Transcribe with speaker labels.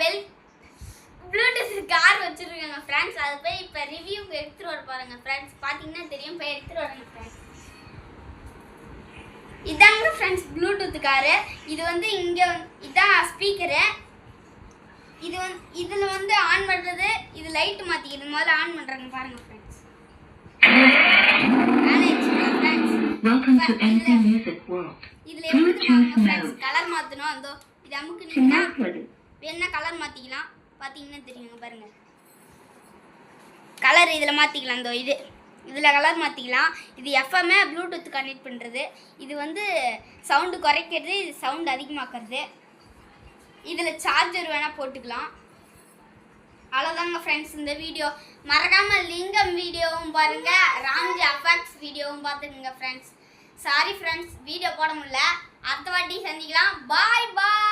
Speaker 1: Well Bluetooth car வச்சிருக்காங்க friends. அது போய் இப்போ ரிவ்யூக்கு எடுத்துட்டு வர பாருங்க ஃப்ரெண்ட்ஸ். பார்த்தீங்கன்னா தெரியும், போய் எடுத்துட்டு வரேங்க ஃப்ரெண்ட்ஸ். இதாங்க ஃப்ரெண்ட்ஸ் ப்ளூடூத் காரு. இது வந்து இங்கே இதான் ஸ்பீக்கரு. இது வந்து இதில் வந்து ஆன் பண்ணுறது, இது லைட் மாற்றிக்கிறது. முதல்ல ஆன் பண்ணுறாங்க பாருங்க ஃப்ரெண்ட்ஸ். இதில் எப்படி ஃப்ரெண்ட்ஸ் கலர் மாற்றணும். அந்த இது அமுக்குனீங்கன்னா வேணா கலர் மாற்றிக்கலாம். பார்த்தீங்கன்னா தெரியுங்க பாருங்கள், கலர் இதில் மாற்றிக்கலாம். அந்த இதில் கலர் மாற்றிக்கலாம். இது எஃப்எம்ஏ ப்ளூடூத் கனெக்ட் பண்ணுறது. இது வந்து சவுண்டு குறைக்கிறது, இது சவுண்டு அதிகமாக்குறது. இதில் சார்ஜர் வேணால் போட்டுக்கலாம். அவ்வளோதாங்க ஃப்ரெண்ட்ஸ் இந்த வீடியோ. மறக்காமல் லிங்கம் வீடியோவும் பாருங்கள், ராம்ஜி அஃபெக்ட்ஸ் வீடியோவும் பார்த்துக்குங்க ஃப்ரெண்ட்ஸ். சாரி ஃப்ரெண்ட்ஸ், வீடியோ போட முடியல. அடுத்த வாட்டி சந்திக்கலாம். பாய் பாய்.